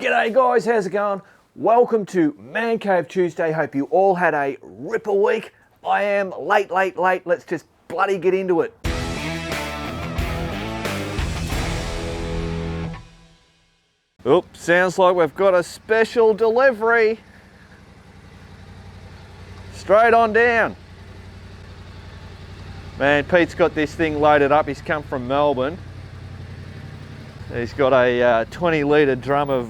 G'day guys, how's it going? Welcome to Man Cave Tuesday. Hope you all had a ripper week. I am late. Let's just bloody get into it. Oops, sounds like we've got a special delivery. Straight on down. Man, Pete's got this thing loaded up. He's come from Melbourne. He's got a 20 litre drum of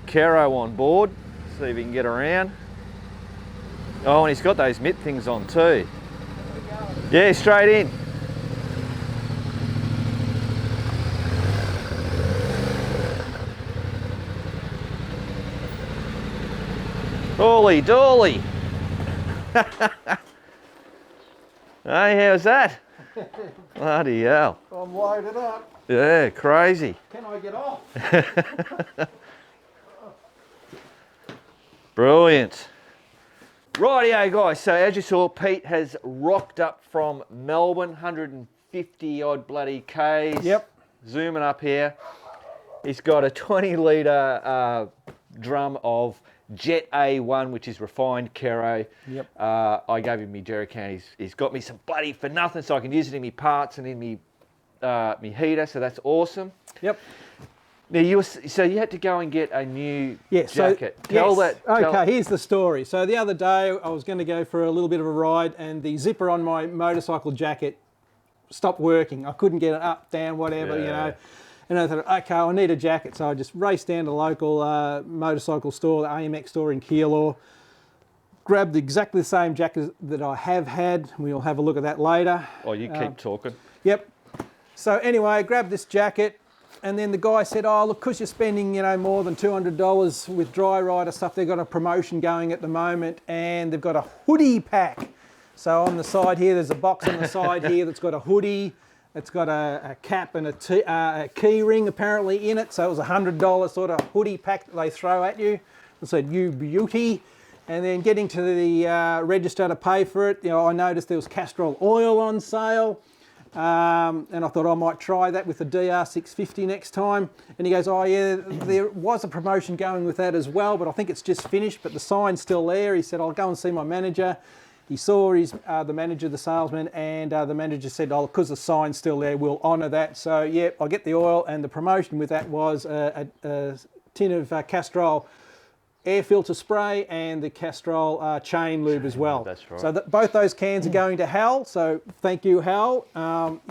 Kero on board. See if he can get around. Oh, and he's got those mitt things on too. Yeah, straight in. Holy dolly. Hey, how's that? Bloody hell. I'm loaded up. Yeah, crazy. Can I get off? Brilliant. Rightio guys, so as you saw, Pete has rocked up from Melbourne, 150 odd bloody Ks. Yep. Zooming up here. He's got a 20 litre drum of Jet A1, which is refined Kero. Yep. I gave him my jerry can. He's got me some bloody for nothing, so I can use it in my parts and in me heater, so that's awesome. Yep. Now you had to go and get a new jacket. Okay, here's the story. So the other day I was going to go for a little bit of a ride, and the zipper on my motorcycle jacket stopped working. I couldn't get it up, down, whatever, you know. And I thought, okay, I need a jacket. So I just raced down to the local motorcycle store, the AMX store in Keilor, grabbed exactly the same jacket that I have had. We'll have a look at that later. Oh, you keep talking. Yep. So anyway, I grabbed this jacket, and then the guy said, oh, look, because you're spending, you know, more than $200 with dry rider stuff, they've got a promotion going at the moment, and they've got a hoodie pack. So on the side here, there's a box on the side here that's got a hoodie. It's got a cap and a key ring apparently in it. So it was a $100 sort of hoodie pack that they throw at you. It said, you beauty. And then getting to the register to pay for it, you know, I noticed there was Castrol oil on sale. And I thought I might try that with the DR650 next time. And he goes, oh yeah, there was a promotion going with that as well, but I think it's just finished, but the sign's still there. He said, I'll go and see my manager. He saw the manager, the salesman, and the manager said, oh, because the sign's still there, we'll honour that. So yeah, I'll get the oil, and the promotion with that was a tin of Castrol air filter spray and the Castrol chain lube as well. That's right. So both those cans are going to Hal, so thank you, Hal.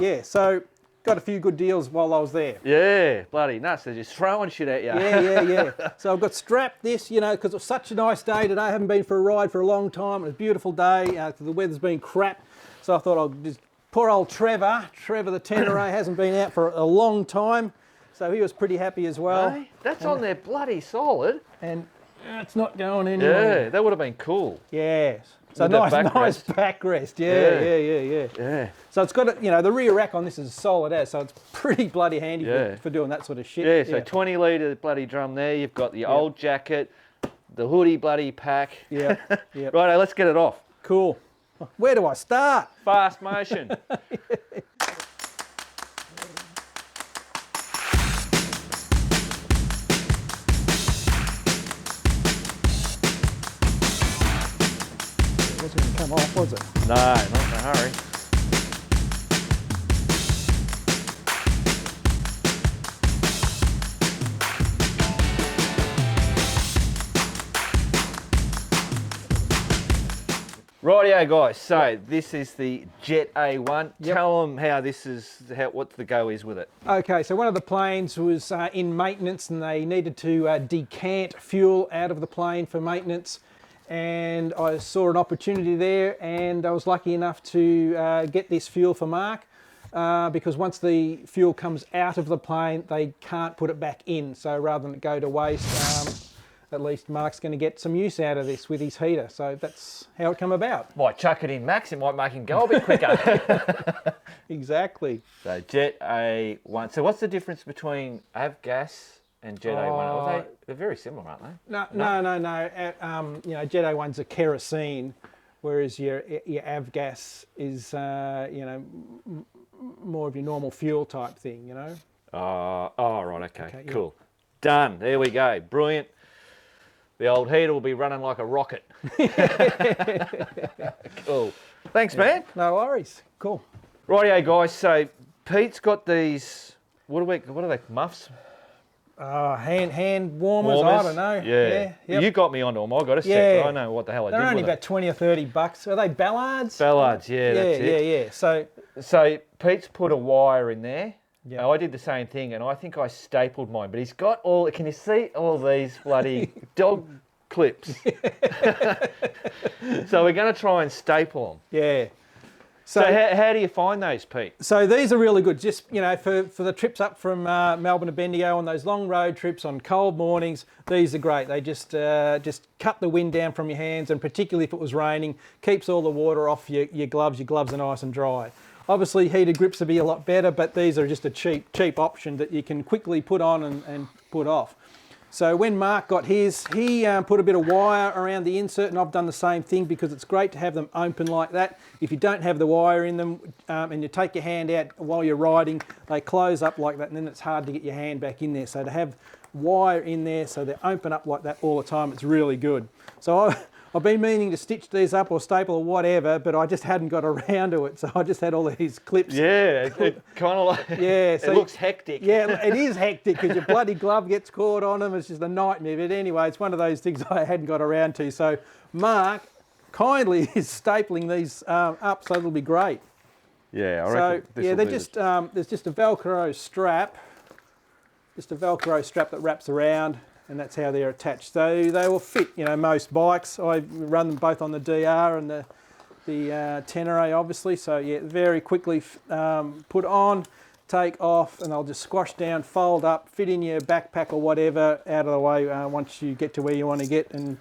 Yeah, so got a few good deals while I was there. Yeah, bloody nuts. They're just throwing shit at you. Yeah. So I've got strapped this, you know, because it was such a nice day today. I haven't been for a ride for a long time. It was a beautiful day. The weather's been crap. So I thought I'll just, poor old Trevor the Tenere hasn't been out for a long time. So he was pretty happy as well. Hey, that's on there bloody solid. And it's not going anywhere. Yeah, that would have been cool. Yes. So With that nice backrest. Yeah. So it's got, you know, the rear rack on this is solid as, so it's pretty bloody handy for doing that sort of shit. Yeah, so 20 litre bloody drum there. You've got the old jacket, the hoodie bloody pack. Yeah. Righto, let's get it off. Cool. Where do I start? Fast motion. Wasn't going to come off, was it? No, not in a hurry. Rightio guys, so this is the Jet A1. Yep. Tell them how this is, what the go is with it. Okay, so one of the planes was in maintenance, and they needed to decant fuel out of the plane for maintenance. And I saw an opportunity there, and I was lucky enough to get this fuel for Mark, because once the fuel comes out of the plane, they can't put it back in. So rather than it go to waste, at least Mark's going to get some use out of this with his heater. So that's how it come about. Might chuck it in max, it might make him go a bit quicker. Exactly. So Jet A1. So what's the difference between avgas and Jet A1? They're very similar, aren't they? No. You know, Jet A1's a kerosene, whereas your avgas is, you know, more of your normal fuel type thing, you know. Oh, right, okay, cool. Done. There we go. Brilliant. The old heater will be running like a rocket. Cool. Thanks, man. No worries. Cool. Rightio, guys. So Pete's got these. What are they? Muffs? Hand warmers. I don't know. Yeah. Yep. You got me onto them. I got a set, but I know what the hell I did They're only with about 20 or 30 bucks. Are they Ballards? Ballards, yeah, that's it. Yeah. So Pete's put a wire in there. Yeah. I did the same thing, and I think I stapled mine. But he's got all. Can you see all these bloody dog clips? So we're going to try and staple them. Yeah. So how do you find those, Pete? So these are really good. Just, you know, for the trips up from Melbourne to Bendigo on those long road trips on cold mornings, these are great. They just cut the wind down from your hands, and particularly if it was raining, keeps all the water off your gloves. Your gloves are nice and dry. Obviously, heated grips would be a lot better, but these are just a cheap option that you can quickly put on and put off. So when Mark got his, he put a bit of wire around the insert, and I've done the same thing because it's great to have them open like that. If you don't have the wire in them and you take your hand out while you're riding, they close up like that, and then it's hard to get your hand back in there. So to have wire in there so they open up like that all the time, it's really good. So I've been meaning to stitch these up or staple or whatever, but I just hadn't got around to it. So I just had all these clips. Yeah, it kind of like, yeah, so it looks hectic. Yeah, it is hectic because your bloody glove gets caught on them. It's just a nightmare. But anyway, it's one of those things I hadn't got around to. So Mark kindly is stapling these up, so it'll be great. Yeah, I reckon this will they're do just, there's just a Velcro strap. Just a Velcro strap that wraps around, and that's how they're attached. So they will fit, you know, most bikes. I run them both on the DR and the Tenere, obviously. So yeah, very quickly put on, take off, and they'll just squash down, fold up, fit in your backpack or whatever out of the way once you get to where you want to get. And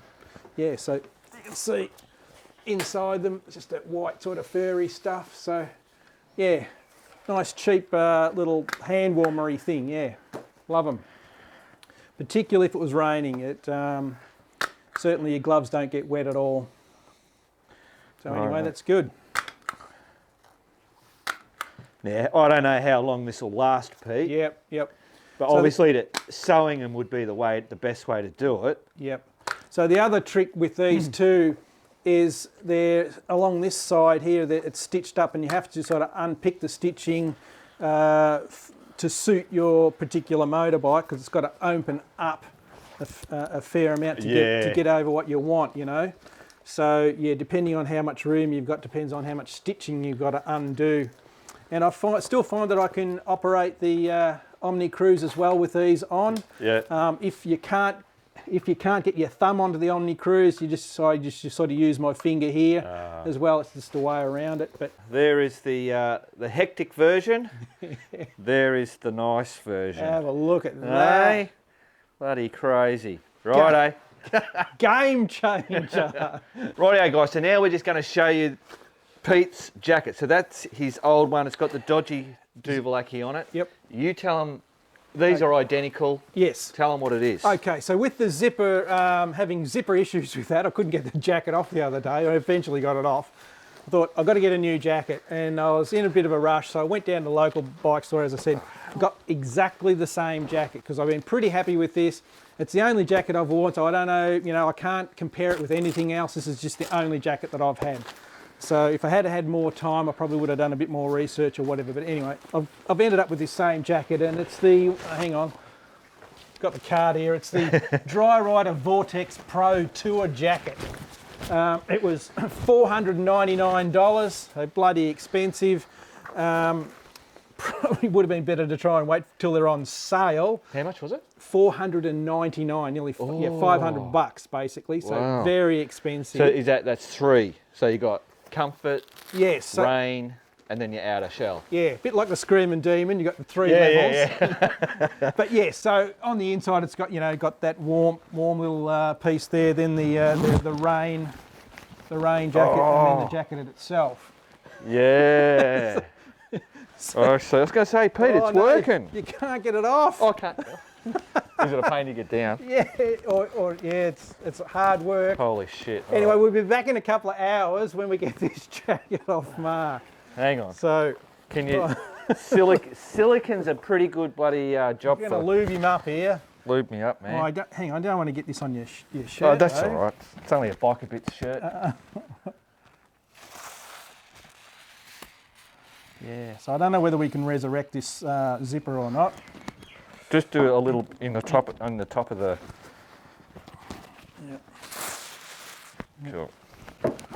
yeah, so you can see inside them, it's just that white sort of furry stuff. So yeah, nice cheap little hand warmery thing. Yeah, love them. Particularly if it was raining, it certainly your gloves don't get wet at all. So anyway, that's good. Yeah, I don't know how long this will last, Pete. Yep. But So obviously, sewing them would be the best way to do it. Yep. So the other trick with these two is they're along this side here. It's stitched up, and you have to sort of unpick the stitching to suit your particular motorbike, because it's got to open up a fair amount to get over what you want, you know. So yeah, depending on how much room you've got, depends on how much stitching you've got to undo. And I still find that I can operate the Omni Cruise as well with these on. Yeah. If you can't get your thumb onto the Omni Cruise, you just sort of use my finger here as well. It's just a way around it. But there is the hectic version. There is the nice version. Have a look at that. Hey, bloody crazy. Righto. Game changer. Rightio, guys. So now we're just going to show you Pete's jacket. So that's his old one. It's got the dodgy Duvalaki on it. Yep. You tell them these are identical. Yes. Tell them what it is. Okay, so with the zipper, having zipper issues with that, I couldn't get the jacket off the other day. I eventually got it off. I thought, I've got to get a new jacket, and I was in a bit of a rush, so I went down to the local bike store, as I said, got exactly the same jacket, because I've been pretty happy with this. It's the only jacket I've worn, so I don't know, you know, I can't compare it with anything else. This is just the only jacket that I've had. So if I had more time, I probably would have done a bit more research or whatever. But anyway, I've ended up with this same jacket, and it's the, hang on, got the card here. It's the Dry Rider Vortex Pro Tour jacket. It was $499, so bloody expensive. Probably would have been better to try and wait till they're on sale. How much was it? $499, nearly $500 basically. So wow. Very expensive. So that's three. So you got comfort, yes, so, rain, and then your outer shell. Yeah, a bit like the Screaming Demon. You got the three levels. Yeah. But yeah, so on the inside it's got, you know, got that warm little piece there. Then the rain jacket, and then the jacket itself. Yeah. So I was going to say, Pete, it's working. You can't get it off. I can't. Is it a pain to get down? Yeah, or yeah, it's hard work. Holy shit. Anyway, right. We'll be back in a couple of hours when we get this jacket off Mark. Hang on. So, can you? Silicon's a pretty good bloody job I'm going to lube him up here. lube me up, man. Oh, hang on, I don't want to get this on your shirt. Oh, that's though. all right. It's only a biker bits shirt. Yeah, so I don't know whether we can resurrect this zipper or not. Just do a little on the top of the. Yep. Cool.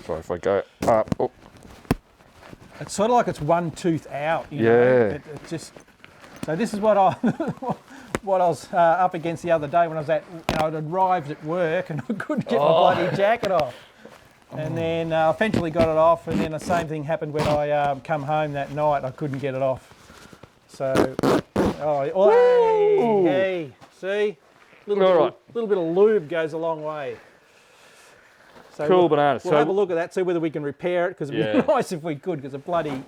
So if I go up, oh. It's sort of like it's one tooth out. You know? Yeah. It just. So this is what I what I was up against the other day when I was I'd arrived at work and I couldn't get my bloody jacket off. And then eventually got it off, and then the same thing happened when I come home that night. I couldn't get it off. So, hey, see, little bit of lube goes a long way. So Cool bananas. We'll have a look at that, see whether we can repair it, because it'd be nice if we could, because a bloody,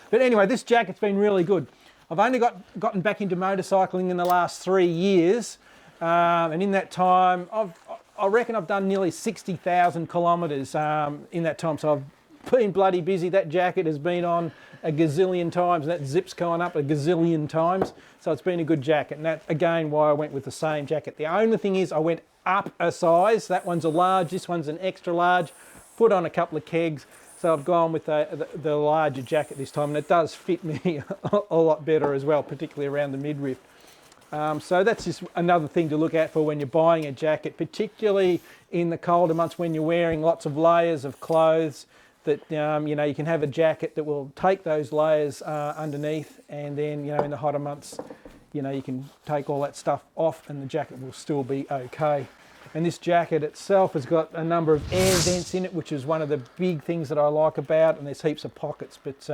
But anyway, this jacket's been really good. I've only gotten back into motorcycling in the last 3 years, and in that time, I reckon I've done nearly 60,000 kilometres in that time. So I've been bloody busy. That jacket has been on a gazillion times. That zip's gone up a gazillion times. So it's been a good jacket. And that's, again, why I went with the same jacket. The only thing is I went up a size. That one's a large. This one's an extra large. Put on a couple of kegs. So I've gone with the larger jacket this time. And it does fit me a lot better as well, particularly around the midriff. So that's just another thing to look out for when you're buying a jacket, particularly in the colder months when you're wearing lots of layers of clothes, that you can have a jacket that will take those layers underneath, and then in the hotter months you can take all that stuff off and the jacket will still be okay. And this jacket itself has got a number of air vents in it, which is one of the big things that I like about, and there's heaps of pockets, but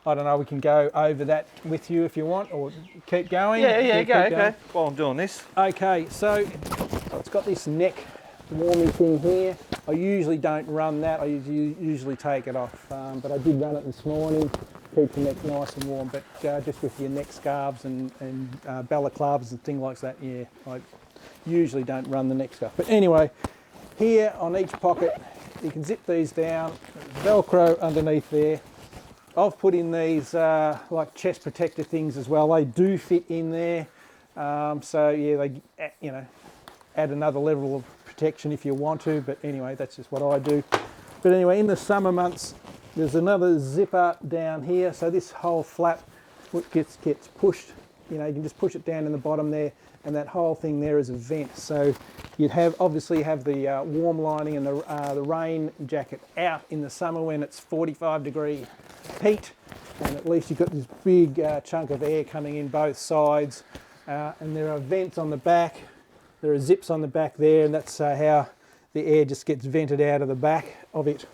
I don't know, we can go over that with you if you want, or keep going. Yeah, go. While I'm doing this. Okay, so it's got this neck warming thing here. I usually don't run that, I usually take it off, but I did run it this morning. Keep the neck nice and warm, but just with your neck scarves and balaclavas and things like that, yeah, I usually don't run the neck scarf. But anyway, here on each pocket, you can zip these down, Velcro underneath there. I've put in these like chest protector things as well. They do fit in there, so yeah, they add another level of protection if you want to. But anyway, that's just what I do. But anyway, in the summer months, there's another zipper down here. So this whole flap gets pushed. You can just push it down in the bottom there, and that whole thing there is a vent. So you'd obviously have the warm lining and the rain jacket out in the summer when it's 45-degree heat, and at least you've got this big chunk of air coming in both sides, and there are vents on the back. There are zips on the back there, and that's how the air just gets vented out of the back of it.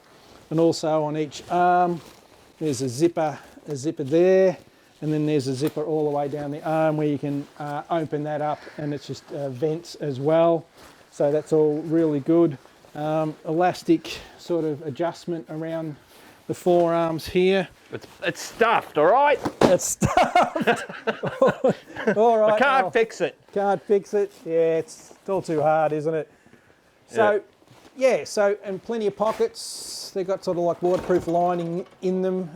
And also on each arm there's a zipper there, and then there's a zipper all the way down the arm where you can open that up, and it's just vents as well. So that's all really good. Elastic sort of adjustment around the forearms here. It's stuffed, all right? It's stuffed. All right. I can't fix it. Can't fix it. Yeah, it's all too hard, isn't it? So, and plenty of pockets. They've got sort of like waterproof lining in them.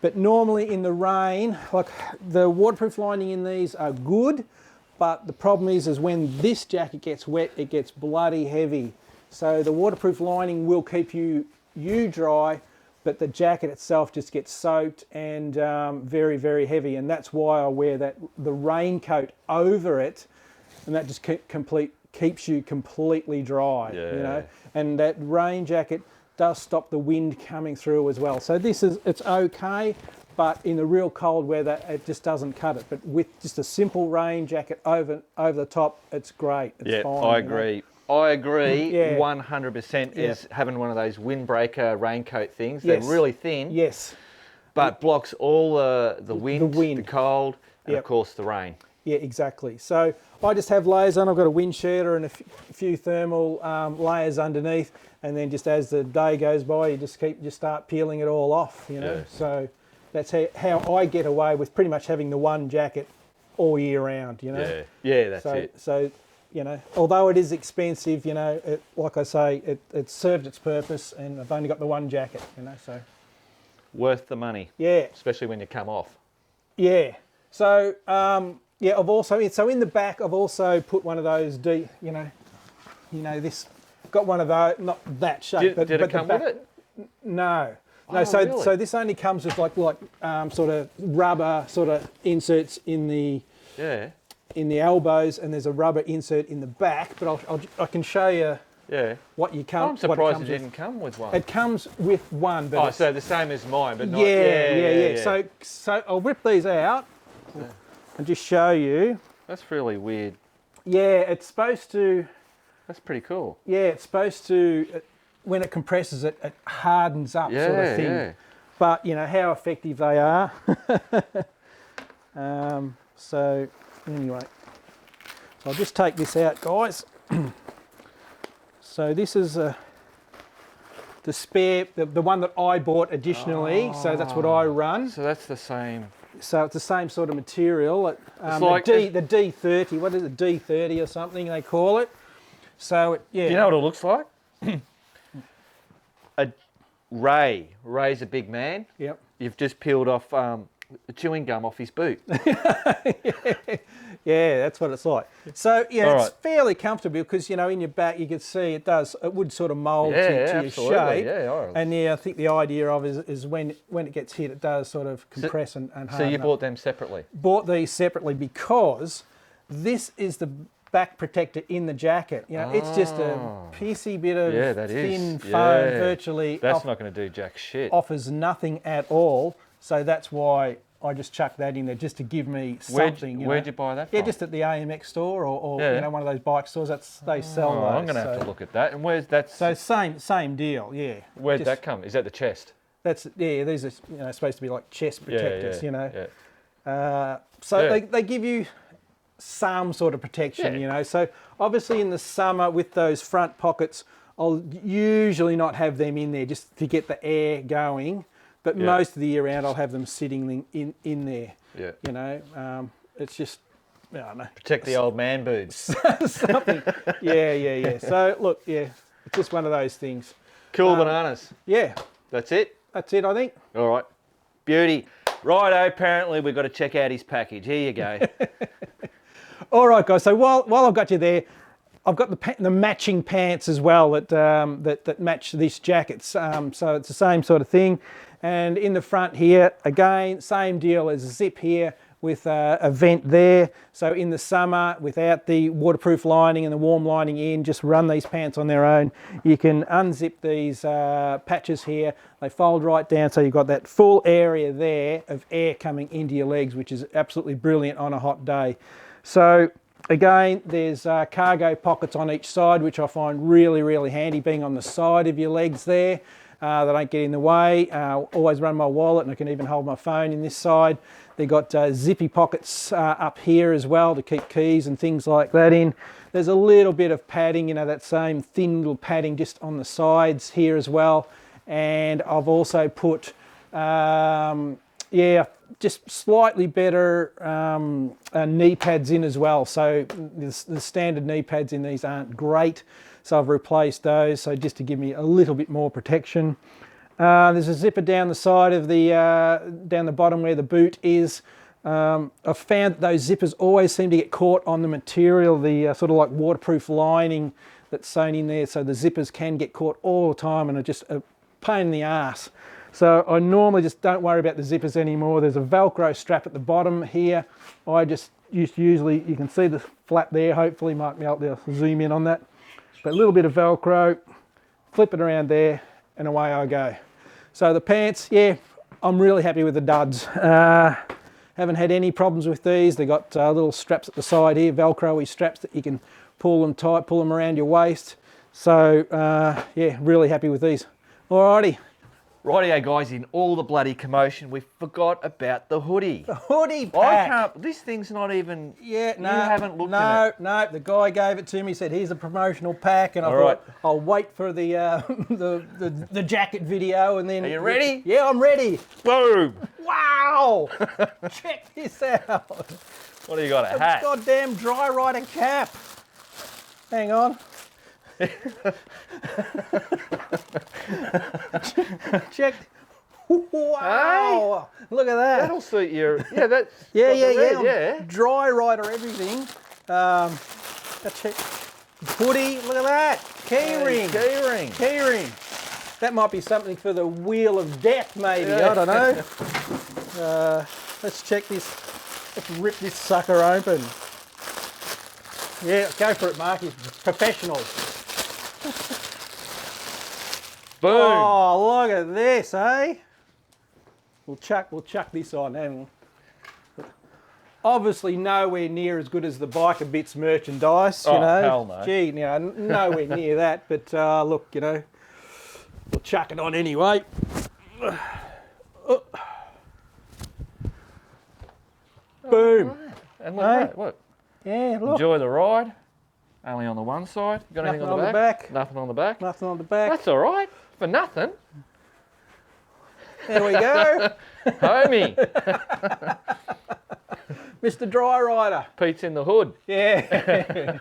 But normally in the rain, like the waterproof lining in these are good, but the problem is when this jacket gets wet, it gets bloody heavy. So the waterproof lining will keep you dry, but the jacket itself just gets soaked and very, very heavy. And that's why I wear the raincoat over it, and that just keeps you completely dry. Yeah. And that rain jacket does stop the wind coming through as well. So it's okay, but in the real cold weather, it just doesn't cut it. But with just a simple rain jacket over the top, it's great. It's fine. I agree. I agree. 100% Yeah. is having one of those windbreaker raincoat things. Yes. They're really thin. Yes. But blocks all the wind, the cold, and of course the rain. Yeah, exactly. So I just have layers on. I've got a wind sheeter and a few thermal layers underneath, and then just as the day goes by, you just start peeling it all off. Yeah. So that's how I get away with pretty much having the one jacket all year round. Yeah, that's it. So although it is expensive, like I say, it served its purpose, and I've only got the one jacket. So Worth the money. Yeah. Especially when you come off. Yeah. So Yeah, I've also, so in the back, I've also put one of those, this, got one of those, not that shape, but did it come with it? No. Oh, No, so really? so this only comes with like sort of rubber sort of inserts in the elbows, and there's a rubber insert in the back. But I can show you what you come. I'm surprised it didn't come with one. It comes with one. But so the same as mine, but not. Yeah. So I'll rip these out and just show you. That's really weird. Yeah, it's supposed to. That's pretty cool. Yeah, it's supposed to. When it compresses it, it hardens up sort of thing. Yeah. But, how effective they are. So, anyway. So I'll just take this out, guys. So this is the spare, the one that I bought additionally. So that's what I run. So that's the same. So it's the same sort of material. It's like the D30, what is it, D30 or something they call it. So, yeah. Do you know what it looks like? Ray's a big man. Yep. You've just peeled off the chewing gum off his boot. Yeah, that's what it's like. So it's fairly comfortable because in your back you can see it would sort of mould to your shape. Yeah, and I think the idea of is when it gets hit, it does sort of compress and harden. So you bought them separately? Bought these separately because this is the back protector in the jacket. It's just a pissy bit of thin foam, virtually. That's not going to do jack shit. Offers nothing at all. So that's why I just chucked that in there just to give me something. Where'd you buy that from? Yeah, just at the AMX store or one of those bike stores. They sell those. I'm going to have to look at that. And where's that? So same deal, yeah. Where'd that come? Is that the chest? These are supposed to be like chest protectors, So Yeah. they give you some sort of protection, So obviously in the summer with those front pockets, I'll usually not have them in there just to get the air going. But most of the year round, I'll have them sitting in there. Yeah. It's just, I don't know. Protect the old man boots. Something. Yeah. So look, it's just one of those things. Cool bananas. Yeah. That's it? That's it, I think. All right. Beauty. Righto, apparently we've got to check out his package. Here you go. All right, guys. So while I've got you there, I've got the matching pants as well that match this jacket. So it's the same sort of thing. And in the front here, again, same deal as a zip here with a vent there. So in the summer, without the waterproof lining and the warm lining in, just run these pants on their own. You can unzip these patches here. They fold right down, so you've got that full area there of air coming into your legs, which is absolutely brilliant on a hot day. So again, there's cargo pockets on each side, which I find really, really handy, being on the side of your legs there. They don't get in the way. Always run my wallet, and I can even hold my phone in this side. They've got zippy pockets up here as well to keep keys and things like that in. There's a little bit of padding, that same thin little padding just on the sides here as well. And I've also put, just slightly better knee pads in as well. So the standard knee pads in these aren't great. So I've replaced those, so just to give me a little bit more protection. There's a zipper down the side of down the bottom where the boot is. I've found that those zippers always seem to get caught on the material, the sort of like waterproof lining that's sewn in there. So the zippers can get caught all the time and are just a pain in the ass. So I normally just don't worry about the zippers anymore. There's a Velcro strap at the bottom here. I just usually, you can see the flap there, hopefully might be able to zoom in on that. But a little bit of Velcro, flip it around there, and away I go. So the pants, I'm really happy with the duds. Haven't had any problems with these. They've got little straps at the side here, Velcro-y straps that you can pull them tight, pull them around your waist. So really happy with these. Alrighty. Rightio guys, in all the bloody commotion, we forgot about the hoodie. The hoodie pack. This thing's not even, you haven't looked at it. No, the guy gave it to me, said here's a promotional pack, and I thought I'll wait for the the jacket video, and then... Are you ready? Yeah, I'm ready. Boom! Wow! Check this out. What do you got, a hat? Goddamn dry rider cap. Hang on. Check. Wow! Look at that. That'll suit your. Yeah, that's. Yeah. Dry rider, everything. That's it. Hoodie, look at that. Keyring. Keyring. That might be something for the Wheel of Death, maybe. Yeah. I don't know. Let's check this. Let's rip this sucker open. Yeah, go for it, Mark. He's professional. Boom. Oh, look at this, eh? We'll chuck this on, haven't we? Obviously nowhere near as good as the Biker Bits merchandise, you know. Hell no. Gee, nowhere near that, but look, we'll chuck it on anyway. Boom. And look at that, look. Yeah, look. Enjoy the ride. Only on the one side. Got anything on the back? Nothing on the back. Nothing on the back. That's all right. For nothing. There we go. Homie. Mr. Dry Rider. Pete's in the hood. Yeah.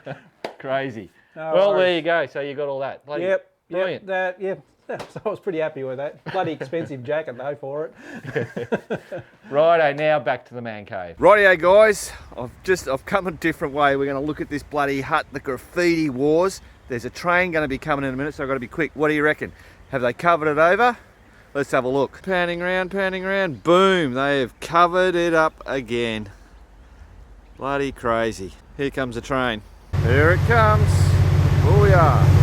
Crazy. No well, worries. there you go. So you got all that. Bloody brilliant. So I was pretty happy with that. Bloody expensive jacket though for it. Righto, now back to the man cave. Rightio guys, I've come a different way. We're going to look at this bloody hut, the Graffiti Wars. There's a train going to be coming in a minute, so I've got to be quick. What do you reckon? Have they covered it over? Let's have a look. Panning around. Boom, they have covered it up again. Bloody crazy. Here comes the train. Here it comes. Booyah.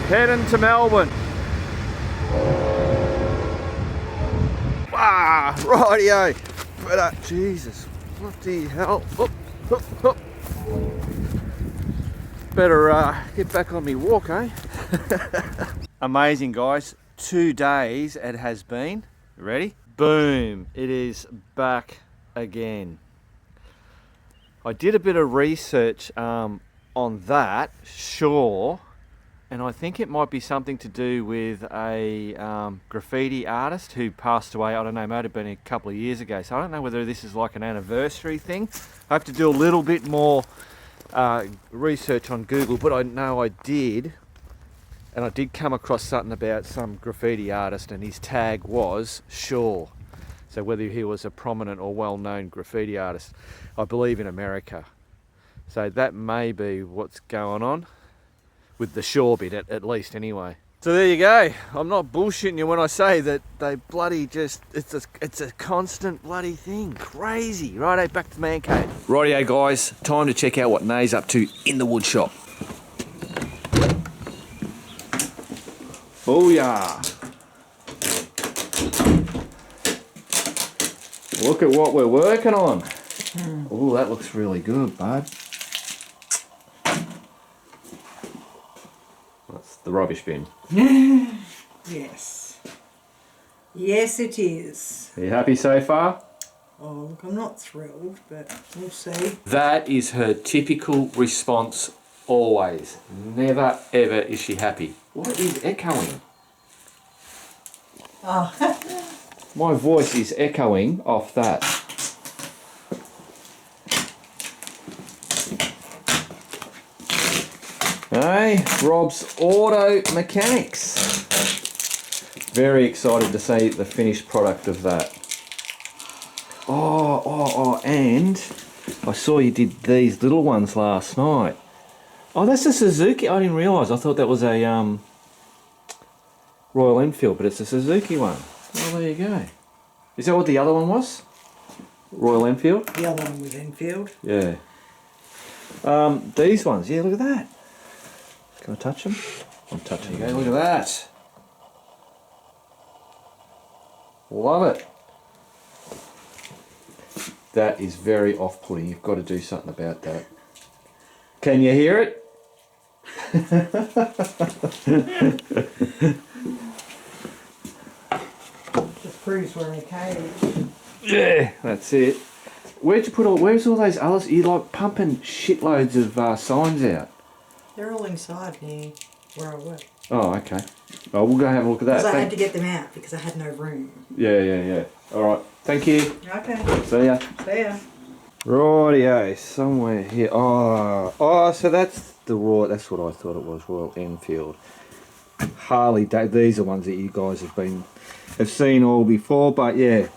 Heading to Melbourne. Ah, rightio. But Jesus, bloody hell. Up. Better get back on me walk, eh? Amazing, guys. 2 days it has been. You ready? Boom. It is back again. I did a bit of research on that, sure. And I think it might be something to do with a graffiti artist who passed away, I don't know, might have been a couple of years ago. So I don't know whether this is like an anniversary thing. I have to do a little bit more research on Google, but I know I did. And I did come across something about some graffiti artist and his tag was Shaw. So whether he was a prominent or well-known graffiti artist, I believe in America. So that may be what's going on. With the Shaw bit, at least anyway. So there you go. I'm not bullshitting you when I say that they bloody just, it's a constant bloody thing. Crazy. Righto, back to the man cave. Rightio guys, time to check out what Nay's up to in the woodshop. Booyah. Look at what we're working on. Oh, that looks really good, bud. The rubbish bin. Yes. Yes, it is. Are you happy so far? Oh, look, I'm not thrilled, but we'll see. That is her typical response always. Never ever is she happy. What is echoing? Oh. My voice is echoing off that. Hey, Rob's Auto Mechanics. Very excited to see the finished product of that. Oh, and I saw you did these little ones last night. Oh, that's a Suzuki. I didn't realise. I thought that was a Royal Enfield, but it's a Suzuki one. Oh, there you go. Is that what the other one was? Royal Enfield? The other one was Enfield. Yeah. These ones, yeah, look at that. Can I touch them? I'm touching them. Look at that. Love it. That is very off-putting. You've got to do something about that. Can you hear it? Just proves we're in a cage. Yeah, that's it. Where's all those others? You're like pumping shitloads of signs out. They're all inside near where I work. Oh, okay. Oh, we'll go have a look at that. Because I had to get them out because I had no room. Yeah. All right. Thank you. Okay. See ya. See ya. Rightio, somewhere here. Oh, so that's the Royal. That's what I thought it was. Royal Enfield, Harley. These are ones that you guys have seen all before. But yeah,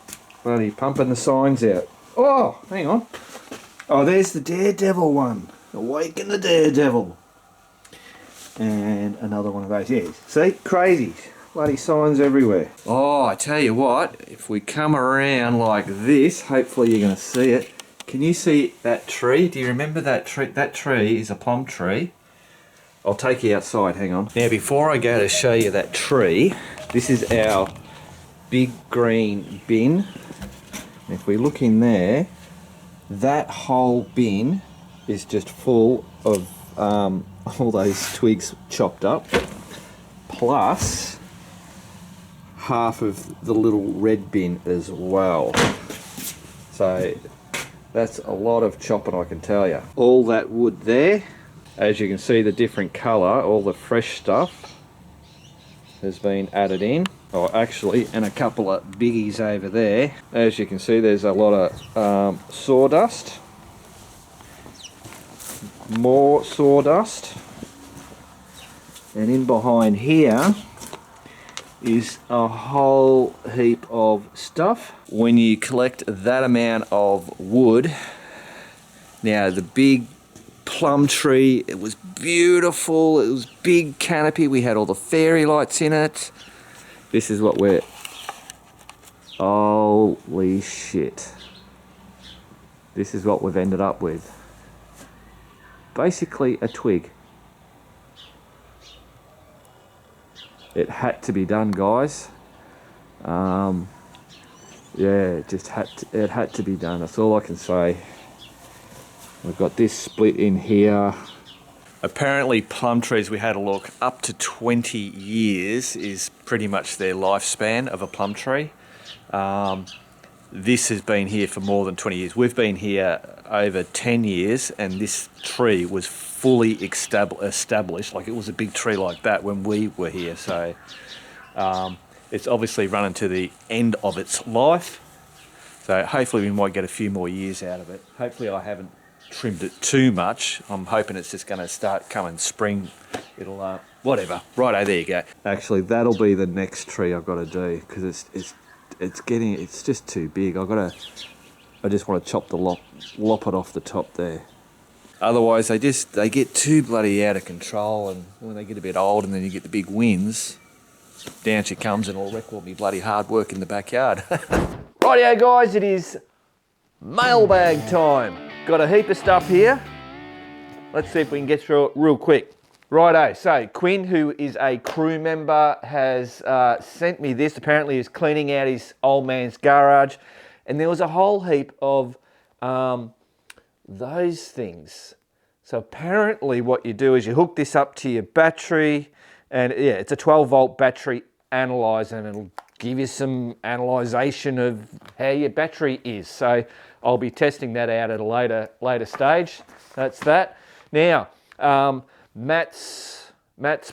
bloody pumping the signs out. Oh, hang on. Oh, there's the Daredevil one. Awaken the Daredevil. And another one of those. Yeah, see, crazy. Bloody signs everywhere. Oh, I tell you what. If we come around like this, hopefully you're going to see it. Can you see that tree? Do you remember that tree? That tree is a plum tree. I'll take you outside, hang on. Now before I go to show you that tree, this is our big green bin. If we look in there, that whole bin is just full of all those twigs chopped up, plus half of the little red bin as well. So that's a lot of chopping, I can tell you. All that wood there, as you can see the different colour, all the fresh stuff has been added in. Oh, actually, and a couple of biggies over there. As you can see, there's a lot of sawdust. More sawdust. And in behind here is a whole heap of stuff. When you collect that amount of wood, now the big plum tree, it was beautiful, it was big canopy, we had all the fairy lights in it. This is what we're, holy shit. This is what we've ended up with. Basically a twig. It had to be done, guys. Yeah, it had to be done. That's all I can say. We've got this split in here. Apparently plum trees, we had a look, up to 20 years is pretty much their lifespan of a plum tree. This has been here for more than 20 years. We've been here over 10 years and this tree was fully established, like it was a big tree like that when we were here. So it's obviously running to the end of its life. So hopefully we might get a few more years out of it. Hopefully I haven't trimmed it too much. I'm hoping it's just going to start coming spring. It'll, whatever. Righto, there you go. Actually, that'll be the next tree I've got to do because it's just too big. I just want to chop the lop it off the top there. Otherwise, they get too bloody out of control, and when they get a bit old, and then you get the big winds, down she comes, and it'll wreck all me bloody hard work in the backyard. Rightio, guys, it is mailbag time. Got a heap of stuff here. Let's see if we can get through it real quick. Righto, so Quinn, who is a crew member, has sent me this. Apparently he's cleaning out his old man's garage, and there was a whole heap of those things. So apparently what you do is you hook this up to your battery, and yeah, it's a 12-volt battery analyzer, and it'll give you some analysation of how your battery is. So I'll be testing that out at a later stage. That's that. Now, Matt's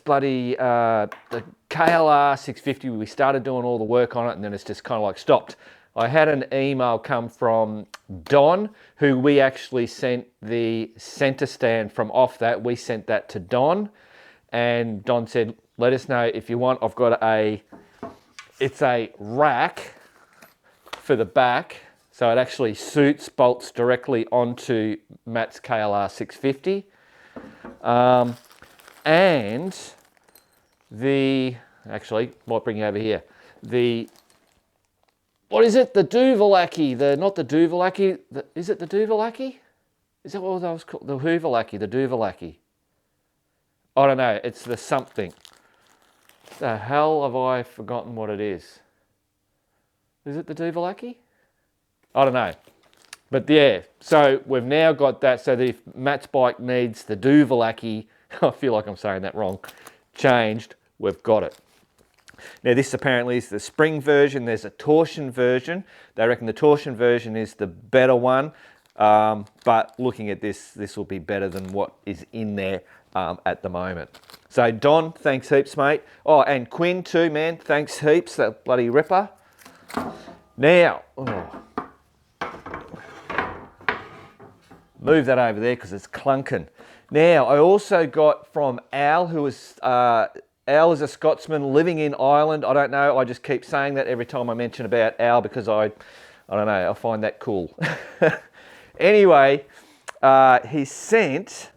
bloody the KLR 650, we started doing all the work on it and then it's just kind of like stopped. I had an email come from Don, who we actually sent the center stand from off that. We sent that to Don, and Don said, let us know if you want. I've got it's a rack for the back, so it actually bolts directly onto Matt's KLR 650. And actually, might bring you over here. What is it? The Duvalaki, not the Duvalaki, is it the Duvalaki? Is that what that was called? The Hoovalaki, the Duvalaki. I don't know, it's the something. The hell have I forgotten what it is? Is it the Duvalaki? I don't know. But yeah, so we've now got that, so that if Matt's bike needs the Duvalaki, I feel like I'm saying that wrong, changed, we've got it. Now this apparently is the spring version. There's a torsion version. They reckon the torsion version is the better one, but looking at this will be better than what is in there at the moment. So Don, thanks heaps, mate. Oh, and Quinn too, man, thanks heaps, that bloody ripper. Now, move that over there because it's clunking. Now, I also got from Al, who is, Al is a Scotsman living in Ireland. I don't know, I just keep saying that every time I mention about Al because I don't know, I find that cool. Anyway, he sent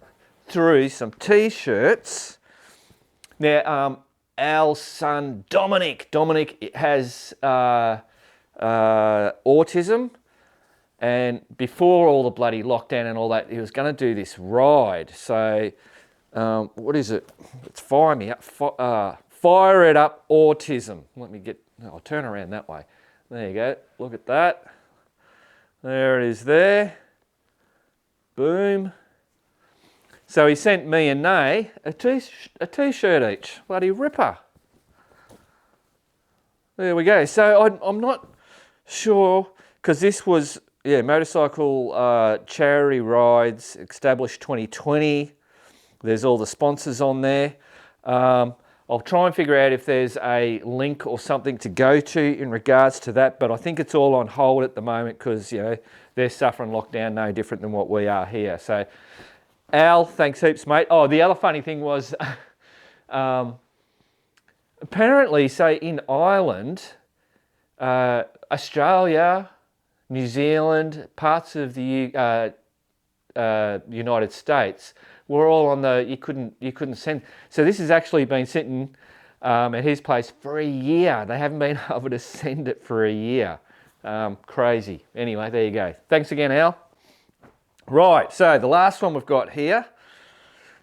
through some t-shirts. Now, Al's son, Dominic has autism. And before all the bloody lockdown and all that, he was going to do this ride. So, what is it? It's Fire Me Up. Fire It Up Autism. Let me get, I'll turn around that way. There you go. Look at that. There it is there. Boom. So he sent me and Nay a t-shirt each. Bloody ripper. There we go. So I'm not sure, because this was, yeah, motorcycle charity rides, established 2020. There's all the sponsors on there. I'll try and figure out if there's a link or something to go to in regards to that, but I think it's all on hold at the moment because, you know, they're suffering lockdown no different than what we are here. So, Al, thanks heaps, mate. Oh, the other funny thing was, apparently, say in Ireland, Australia, New Zealand, parts of the United States were all on the, you couldn't send. So this has actually been sitting at his place for a year. They haven't been able to send it for a year. Crazy. Anyway, there you go. Thanks again, Al. Right, so the last one we've got here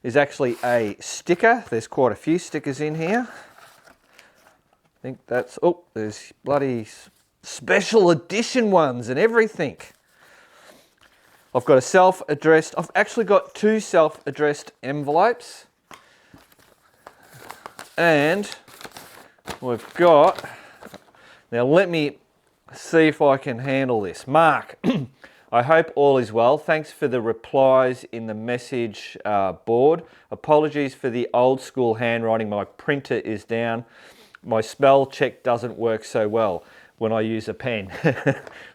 is actually a sticker. There's quite a few stickers in here. I think that's, oh, there's bloody special edition ones and everything. I've got a self-addressed, I've actually got 2 self-addressed envelopes. And we've got, now let me see if I can handle this. Mark, I hope all is well. Thanks for the replies in the message board. Apologies for the old school handwriting. My printer is down. My spell check doesn't work so well when I use a pen.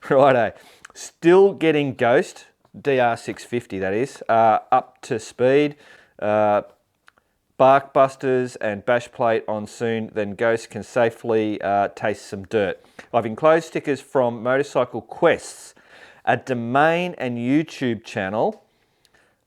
Righto. Still getting Ghost, DR650 that is, up to speed. Bark busters and bash plate on soon, then Ghost can safely taste some dirt. I've enclosed stickers from Motorcycle Quests, a domain and YouTube channel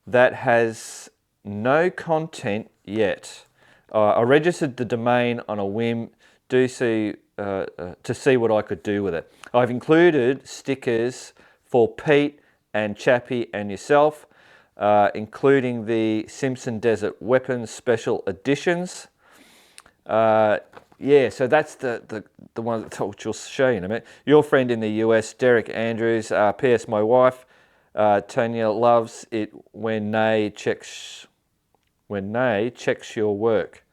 that has no content yet. I registered the domain on a whim to see what I could do with it. I've included stickers for Pete and Chappie and yourself, including the Simpson Desert Weapons Special Editions. Yeah, so that's the one which I'll show you in a minute. Your friend in the US, Derek Andrews. P.S. My wife, Tanya, loves it when Nay checks your work.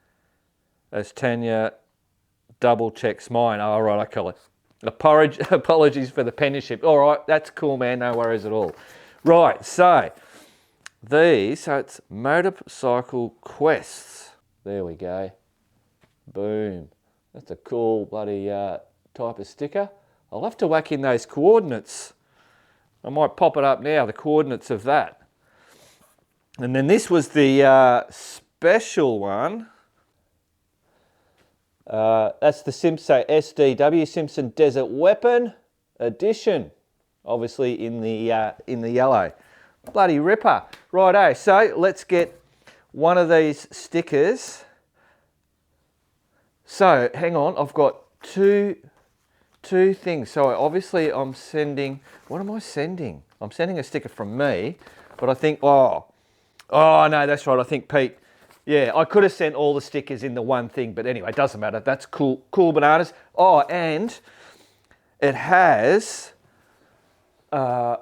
As Tanya double checks mine. Oh, all right, I call it. Apologies for the penmanship. All right, that's cool, man. No worries at all. Right, so these, so it's Motorcycle Quests. There we go. Boom. That's a cool bloody type of sticker. I'll have to whack in those coordinates. I might pop it up now, the coordinates of that. And then this was the special one. That's the SDW Simpson Desert Weapon Edition, obviously in the yellow. Bloody ripper. Righto, so let's get one of these stickers. So hang on, I've got two things. So obviously I'm sending, what am I sending? I'm sending a sticker from me, but I think, oh no, that's right. I think Pete, yeah, I could have sent all the stickers in the one thing, but anyway, it doesn't matter. That's cool bananas. Oh, and it has, boom,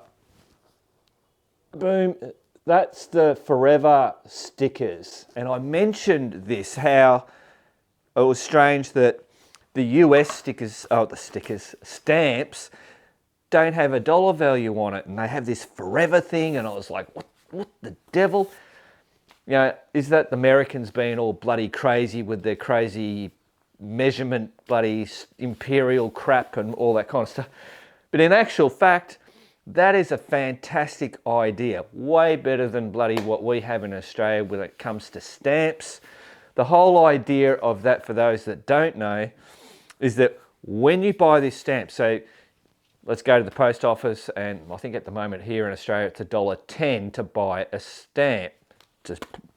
that's the Forever stickers. And I mentioned this, how it was strange that the US stickers, stamps, don't have a dollar value on it, and they have this Forever thing, and I was like, what the devil? You know, is that the Americans being all bloody crazy with their crazy measurement, bloody imperial crap and all that kind of stuff? But in actual fact, That is a fantastic idea. Way better than bloody what we have in Australia when it comes to stamps. The whole idea of that, for those that don't know, is that when you buy this stamp, so let's go to the post office, and I think at the moment here in Australia it's $1.10 to buy a stamp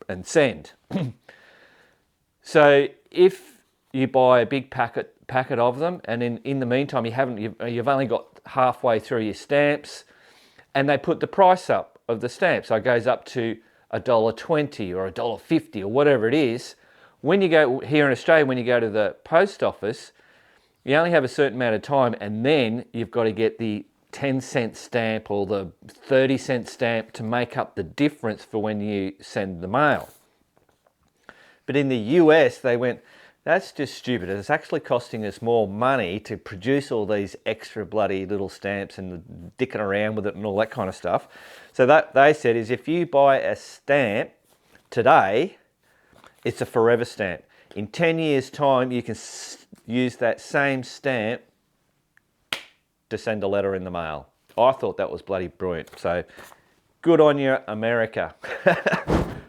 and send. So if you buy a big packet of them, and in the meantime you've only got halfway through your stamps, and they put the price up of the stamp, so it goes up to $1.20 or $1.50 or whatever it is. When you go here in Australia, when you go to the post office, you only have a certain amount of time, and then you've got to get the 10-cent stamp or the 30-cent stamp to make up the difference for when you send the mail. But in the US, they went, that's just stupid. It's actually costing us more money to produce all these extra bloody little stamps and dicking around with it and all that kind of stuff. So that they said is, if you buy a stamp today, it's a forever stamp. In 10 years' time, you can use that same stamp to send a letter in the mail. I thought that was bloody brilliant. So good on you, America.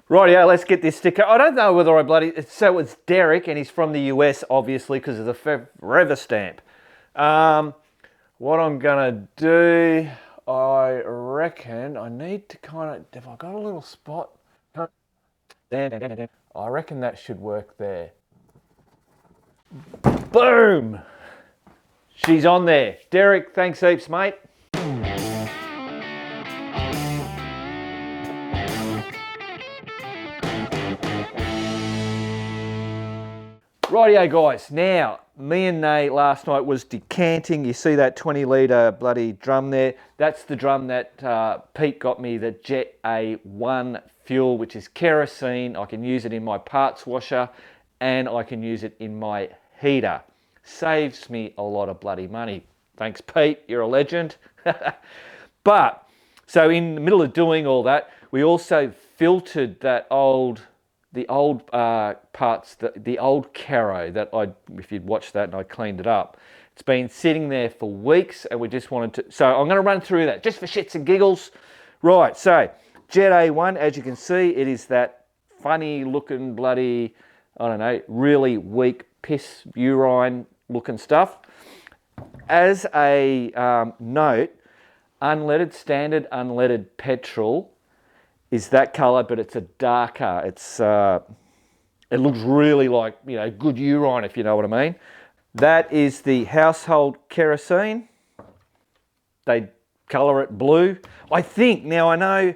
Rightio, let's get this sticker. I don't know whether I so it's Derek, and he's from the US, obviously, because of the forever stamp. What I'm gonna do, I reckon I need to kind of, have I got a little spot? I reckon that should work there. Boom! She's on there. Derek, thanks heaps, mate. Rightio guys, now me and Nate last night was decanting. You see that 20 litre bloody drum there? That's the drum that Pete got me, the Jet A1 fuel, which is kerosene. I can use it in my parts washer and I can use it in my heater. Saves me a lot of bloody money. Thanks Pete, you're a legend. But, so in the middle of doing all that, we also filtered that the old parts, the old Kero that if you'd watched that and I cleaned it up. It's been sitting there for weeks and we just wanted to, so I'm gonna run through that just for shits and giggles. Right, so Jet A1, as you can see, it is that funny looking bloody, I don't know, really weak piss urine looking stuff. As a note, unleaded, standard unleaded petrol is that colour, but it's a darker. It looks really like, you know, good urine, if you know what I mean. That is the household kerosene. They colour it blue. I think, now I know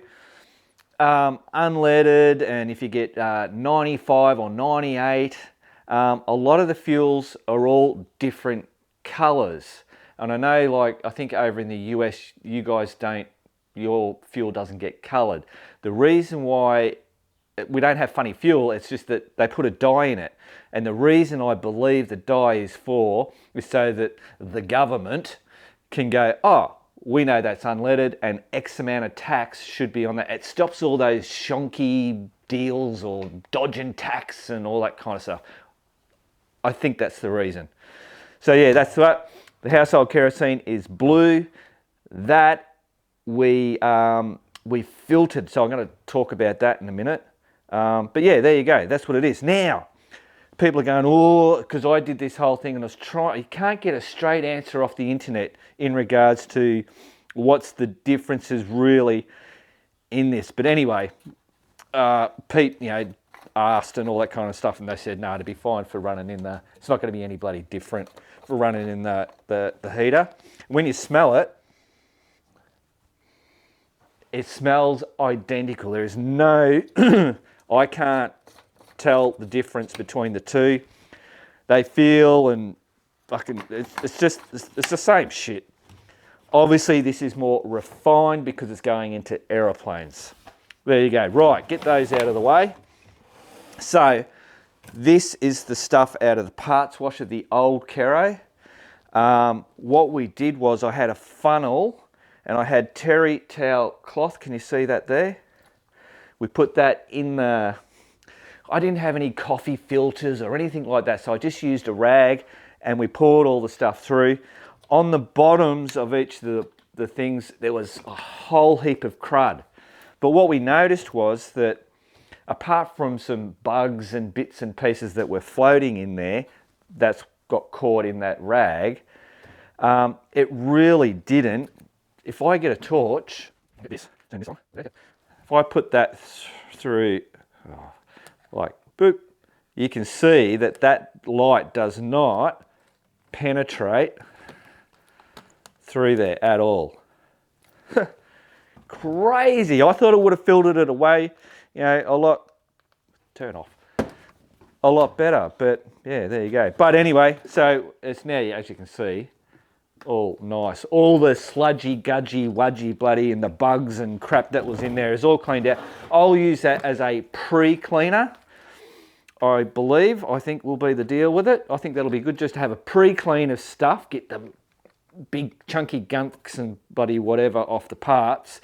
unleaded, and if you get 95 or 98, a lot of the fuels are all different colours. And I know, like, I think over in the US, you guys your fuel doesn't get coloured. The reason why we don't have funny fuel, it's just that they put a dye in it. And the reason I believe the dye is so that the government can go, oh, we know that's unleaded and X amount of tax should be on that. It stops all those shonky deals or dodging tax and all that kind of stuff. I think that's the reason. So yeah, that's what the household kerosene is blue. That we filtered, so I'm going to talk about that in a minute. But yeah, there you go. That's what it is. Now, people are going, oh, because I did this whole thing and I was trying, you can't get a straight answer off the internet in regards to what's the differences really in this. But anyway, Pete, you know, asked and all that kind of stuff, and they said, no, it'd be fine for running in the, it's not going to be any bloody different for running in the heater. When you smell it, it smells identical. There is no, I can't tell the difference between the two. They feel and fucking, it's the same shit. Obviously this is more refined because it's going into aeroplanes. There you go. Right, get those out of the way. So this is the stuff out of the parts washer, the old Kero. What we did was I had a funnel and I had terry towel cloth. Can you see that there? We put that in the, I didn't have any coffee filters or anything like that, so I just used a rag and we poured all the stuff through. On the bottoms of each of the things, there was a whole heap of crud. But what we noticed was that apart from some bugs and bits and pieces that were floating in there, that's got caught in that rag, it really didn't. If I get a torch, look at this, turn this on. If I put that through, like boop, you can see that that light does not penetrate through there at all. Crazy. I thought it would have filtered it away, you know, a lot, turn off, a lot better, but yeah, there you go. But anyway, so it's now, as you can see, all nice. All the sludgy, gudgy, wudgy, bloody, and the bugs and crap that was in there is all cleaned out. I'll use that as a pre-cleaner, I believe. I think will be the deal with it. I think that'll be good just to have a pre-clean of stuff, get the big chunky gunks and bloody whatever off the parts.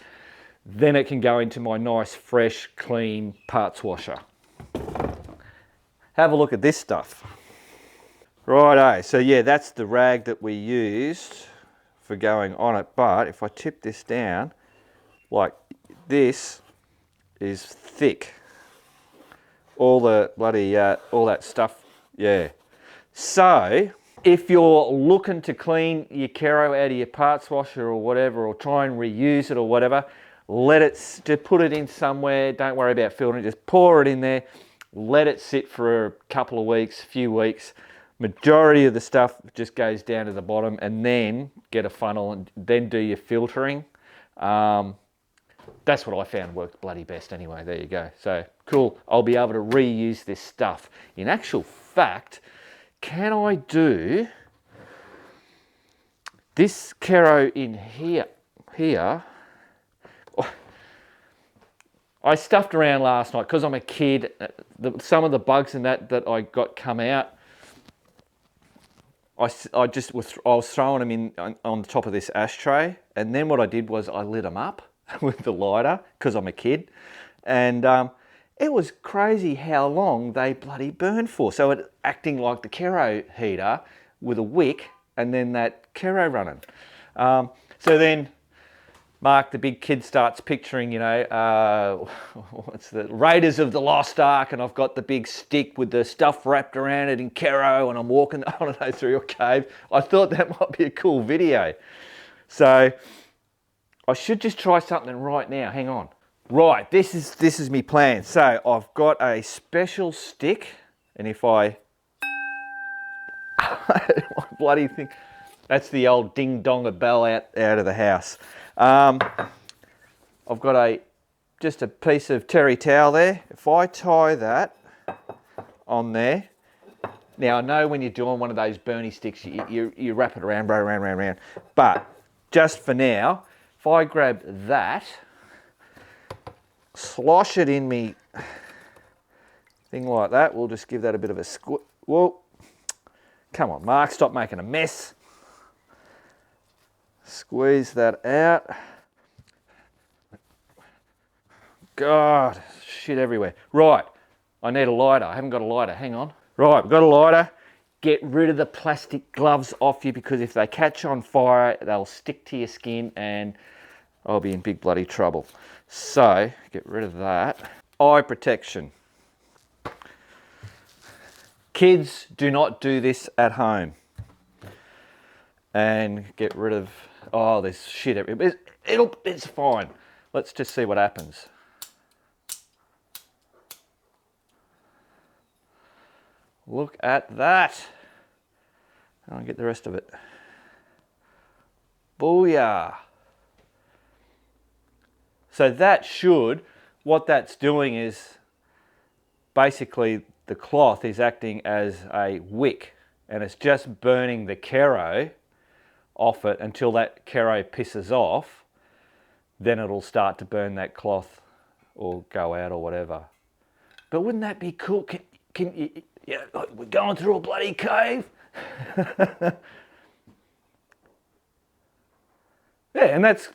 Then it can go into my nice, fresh, clean parts washer. Have a look at this stuff. Righto, so yeah, that's the rag that we used for going on it. But if I tip this down, like this is thick. All the bloody, all that stuff, yeah. So, if you're looking to clean your Kero out of your parts washer or whatever, or try and reuse it or whatever, just put it in somewhere, don't worry about filtering, just pour it in there, let it sit for a couple of weeks, few weeks. Majority of the stuff just goes down to the bottom, and then get a funnel and then do your filtering. That's what I found worked bloody best anyway. There you go. So cool. I'll be able to reuse this stuff. In actual fact, can I do this Kero in here? I stuffed around last night because I'm a kid. Some of the bugs in that I got come out. I was throwing them in on the top of this ashtray, and then what I did was I lit them up with the lighter because I'm a kid, and it was crazy how long they bloody burned for. So it acting like the Kero heater with a wick, and then that Kero running. So then Mark, the big kid, starts picturing, you know, what's the Raiders of the Lost Ark, and I've got the big stick with the stuff wrapped around it in Kero, and I'm walking, I don't know, through a cave. I thought that might be a cool video. So I should just try something right now. Hang on. Right, this is me plan. So I've got a special stick, and if I bloody thing, that's the old ding dong a bell out of the house. I've got just a piece of terry towel there. If I tie that on there, now I know when you're doing one of those Bernie sticks, you wrap it around, but just for now, if I grab that, slosh it in me thing like that, we'll just give that a bit of a squish. Whoa, come on Mark, stop making a mess. Squeeze that out. God, shit everywhere. Right, I need a lighter. I haven't got a lighter, hang on. Right, we've got a lighter. Get rid of the plastic gloves off you, because if they catch on fire, they'll stick to your skin and I'll be in big bloody trouble. So, get rid of that. Eye protection. Kids, do not do this at home. And get rid of, oh, there's shit everywhere. It's fine. Let's just see what happens. Look at that. I'll get the rest of it. Booyah. So that what that's doing is basically the cloth is acting as a wick, and it's just burning the Kero off it until that Kero pisses off. Then it'll start to burn that cloth or go out or whatever. But wouldn't that be cool? Can you, yeah, we're going through a bloody cave. Yeah, and that's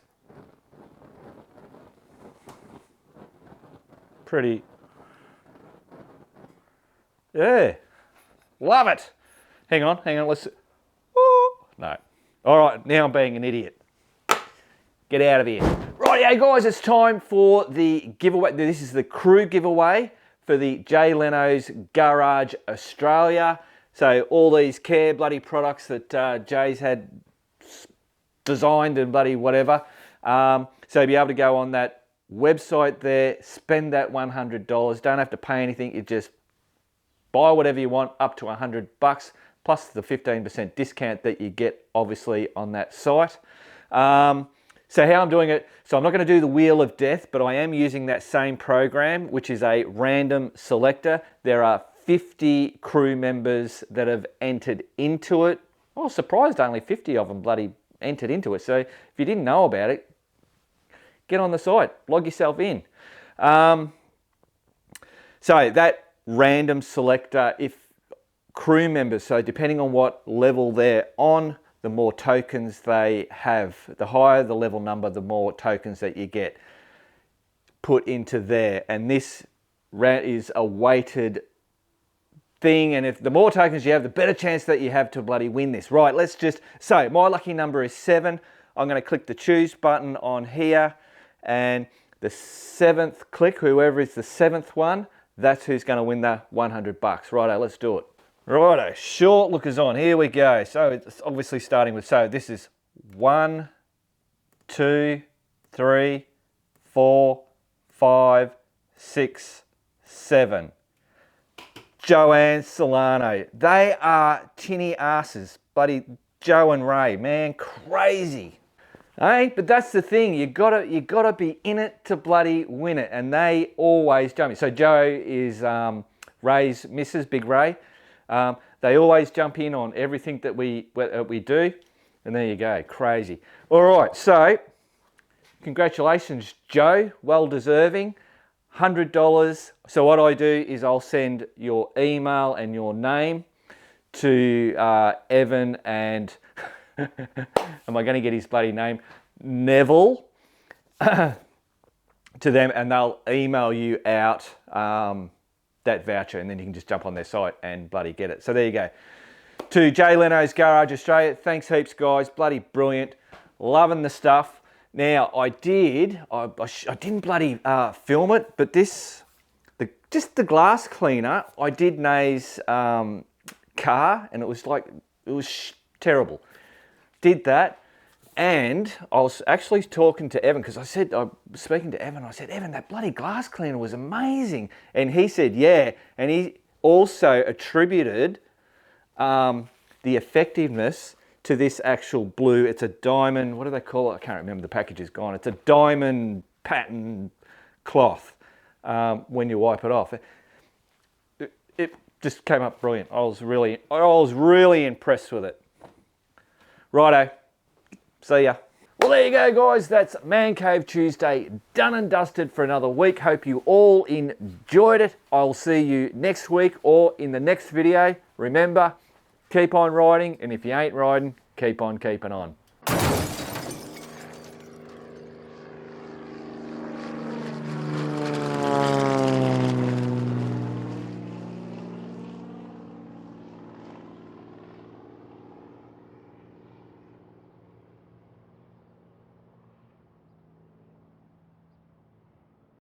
pretty, yeah, love it. Hang on, let's, oh, no. All right, now I'm being an idiot. get out of here. Rightio guys, it's time for the giveaway. This is the crew giveaway for the Jay Leno's Garage Australia. So all these care bloody products that Jay's had designed and bloody whatever. So you'll be able to go on that website there, spend that $100. Don't have to pay anything. You just buy whatever you want up to $100 plus the 15% discount that you get obviously on that site. So how I'm doing it, so I'm not going to do the Wheel of Death, but I am using that same program, which is a random selector. There are 50 crew members that have entered into it. I was surprised only 50 of them bloody entered into it. So if you didn't know about it, get on the site, log yourself in. So that random selector, if crew members, so depending on what level they're on, the more tokens they have. The higher the level number, the more tokens that you get put into there. And this is a weighted thing, and if the more tokens you have, the better chance that you have to bloody win this. Right, let's just, so my lucky number is 7. I'm going to click the choose button on here, and the 7th click, whoever is the 7th one, that's who's going to win the $100. Righto, let's do it. Righto, short lookers on, here we go. So it's obviously starting with, so this is 1, 2, 3, 4, 5, 6, 7. Joanne Solano. They are tinny asses. Buddy, Joe and Ray, man, crazy. Hey, but that's the thing. You gotta be in it to bloody win it, and they always jump in. So Joe is Ray's missus, Big Ray. They always jump in on everything that we do, and there you go, crazy. All right, so congratulations, Joe. Well deserving. $100. So what I do is I'll send your email and your name to Evan and am I going to get his bloody name? Neville to them, and they'll email you out that voucher, and then you can just jump on their site and bloody get it. So there you go. To Jay Leno's Garage Australia, thanks heaps guys, bloody brilliant, loving the stuff. Now I didn't bloody film it, but just the glass cleaner, I did Nay's car, and it was terrible. Did that, and I was actually talking to Evan, because I was speaking to Evan, I said, Evan, that bloody glass cleaner was amazing. And he said, yeah, and he also attributed the effectiveness to this actual blue. It's a diamond, what do they call it? I can't remember, the package is gone. It's a diamond pattern cloth when you wipe it off. It just came up brilliant. I was really impressed with it. Righto, see ya. Well, there you go, guys. That's Man Cave Tuesday done and dusted for another week. Hope you all enjoyed it. I'll see you next week or in the next video. Remember, keep on riding, and if you ain't riding, keep on keeping on.